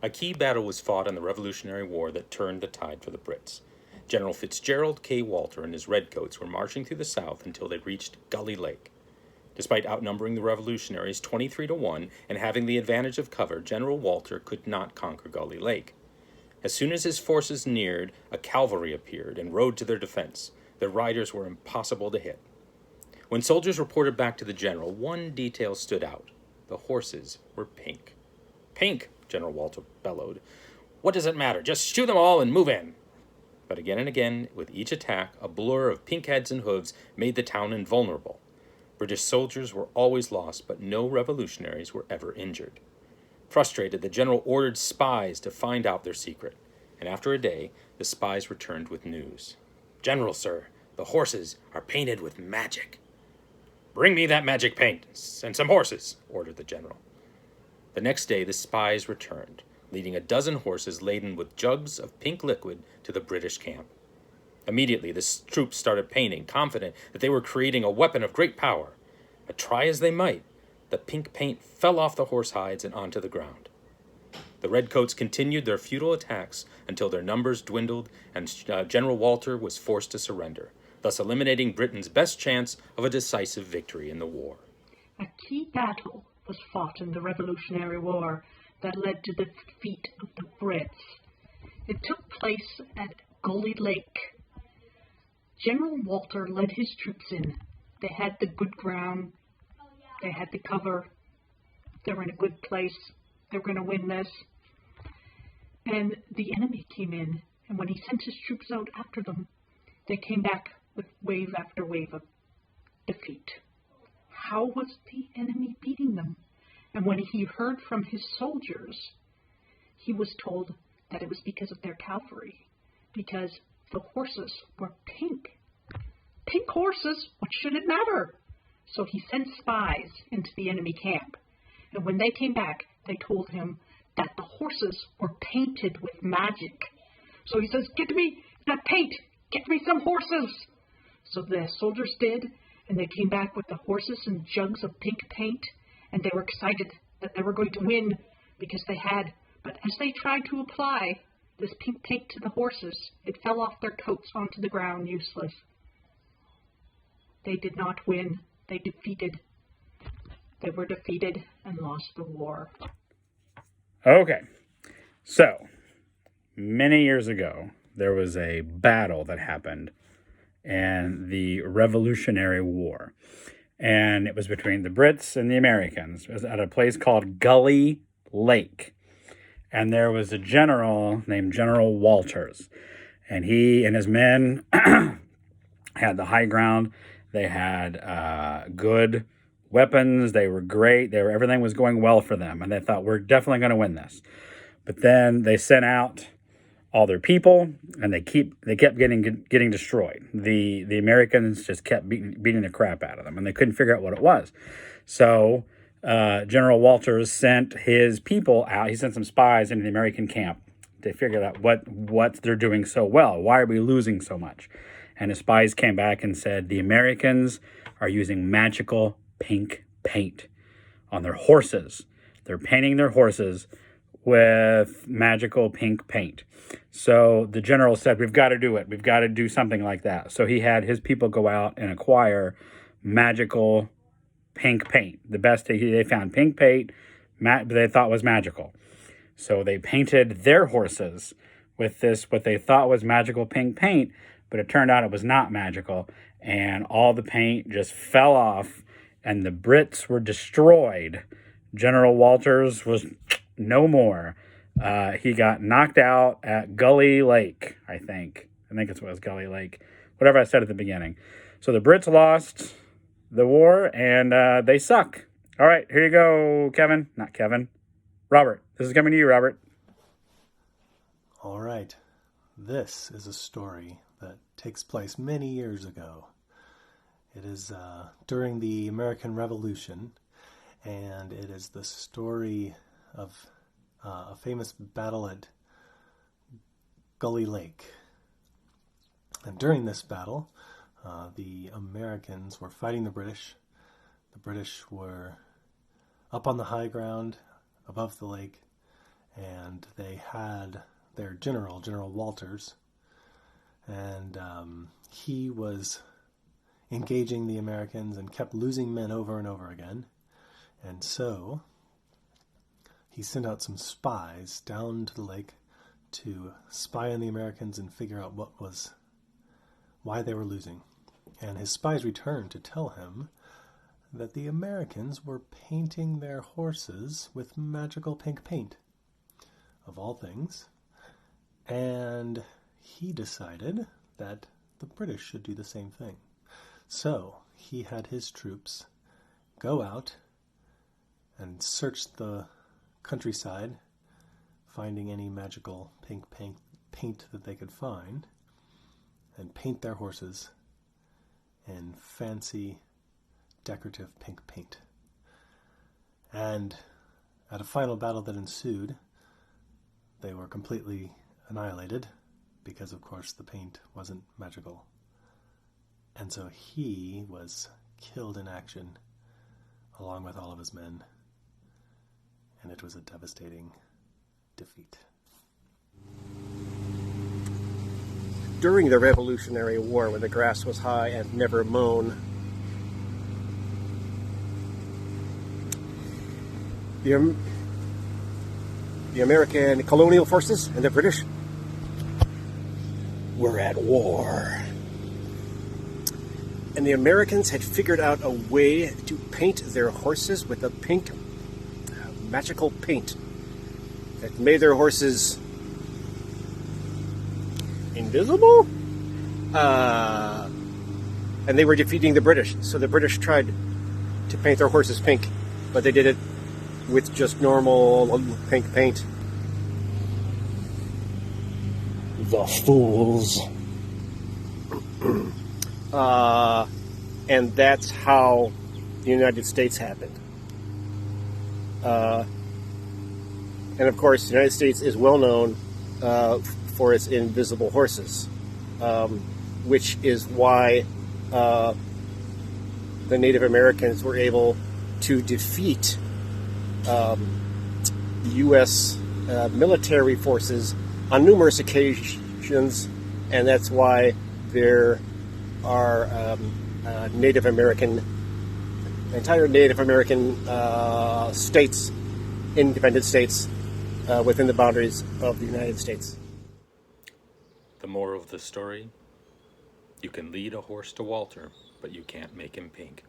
A key battle was fought in the Revolutionary War that turned the tide for the Brits. General Fitzgerald K. Walter and his redcoats were marching through the South until they reached Gully Lake. Despite outnumbering the revolutionaries 23 to 1 and having the advantage of cover, General Walter could not conquer Gully Lake. As soon as his forces neared, a cavalry appeared and rode to their defense. Their riders were impossible to hit. When soldiers reported back to the general, one detail stood out. The horses were pink. "Pink," General Walter bellowed. "What does it matter? Just shoot them all and move in." But again and again, with each attack, a blur of pink heads and hooves made the town invulnerable. British soldiers were always lost, but no revolutionaries were ever injured. Frustrated, the general ordered spies to find out their secret, and after a day, the spies returned with news. "General, sir, the horses are painted with magic." "Bring me that magic paint and some horses," ordered the general. The next day, the spies returned, leading a dozen horses laden with jugs of pink liquid to the British camp. Immediately, the troops started painting, confident that they were creating a weapon of great power. But try as they might, the pink paint fell off the horse hides and onto the ground. The redcoats continued their futile attacks until their numbers dwindled and General Walter was forced to surrender, thus eliminating Britain's best chance of a decisive victory in the war. A key battle was fought in the Revolutionary War that led to the defeat of the Brits. It took place at Gully Lake. General Walter led his troops in. They had the good ground. They had the cover. They were in a good place. They were going to win this. And the enemy came in, and when he sent his troops out after them, they came back with wave after wave of defeat. How was the enemy beating them? And when he heard from his soldiers, he was told that it was because of their cavalry, because the horses were pink. Pink horses, what should it matter? So he sent spies into the enemy camp. And when they came back, they told him that the horses were painted with magic. So he says, "Get me that paint! Get me some horses!" So the soldiers did, and they came back with the horses and jugs of pink paint, and they were excited that they were going to win because they had. But as they tried to apply this pink paint to the horses, it fell off their coats onto the ground, useless. They did not win. They were defeated and lost the war. Okay, so many years ago, there was a battle that happened in the Revolutionary War, and it was between the Brits and the Americans. It was at a place called Gully Lake. And there was a general named General Walters, and he and his men had the high ground. They had good weapons. They were great. Everything was going well for them, and they thought, we're definitely going to win this. But then they sent out all their people, and they kept getting destroyed. The Americans just kept beating the crap out of them, and they couldn't figure out what it was. So General Walters sent his people out. He sent some spies into the American camp to figure out what they're doing so well. Why are we losing so much? And his spies came back and said, the Americans are using magical pink paint on their horses. They're painting their horses with magical pink paint. So the general said, we've got to do it. We've got to do something like that. So he had his people go out and acquire magical pink paint. The best they found pink paint they thought was magical. So they painted their horses with this, what they thought was magical pink paint, but it turned out it was not magical. And all the paint just fell off and the Brits were destroyed. General Walters was no more. He got knocked out at Gully Lake, I think. It was Gully Lake. Whatever I said at the beginning. So the Brits lost the war, and they suck. All right, here you go, Kevin. Not Kevin. Robert. This is coming to you, Robert. All right. This is a story that takes place many years ago. It is during the American Revolution, and it is the story of a famous battle at Gully Lake. And during this battle, the Americans were fighting the British. The British were up on the high ground above the lake, and they had their general, General Walters, and he was engaging the Americans and kept losing men over and over again. And so he sent out some spies down to the lake to spy on the Americans and figure out why they were losing. And his spies returned to tell him that the Americans were painting their horses with magical pink paint, of all things. And he decided that the British should do the same thing. So he had his troops go out and search the countryside, finding any magical pink paint that they could find, and paint their horses in fancy decorative pink paint. And at a final battle that ensued, they were completely annihilated because, of course, the paint wasn't magical. And so he was killed in action along with all of his men, and it was a devastating defeat. During the Revolutionary War, when the grass was high and never mown, the American colonial forces and the British were at war. And the Americans had figured out a way to paint their horses with a pink magical paint that made their horses invisible? And they were defeating the British. So the British tried to paint their horses pink, but they did it with just normal pink paint. The fools. And that's how the United States happened. And of course, the United States is well known for its invisible horses, which is why the Native Americans were able to defeat U.S. Military forces on numerous occasions, and that's why there are entire Native American states, independent states, within the boundaries of the United States. The moral of the story: you can lead a horse to Walter, but you can't make him pink.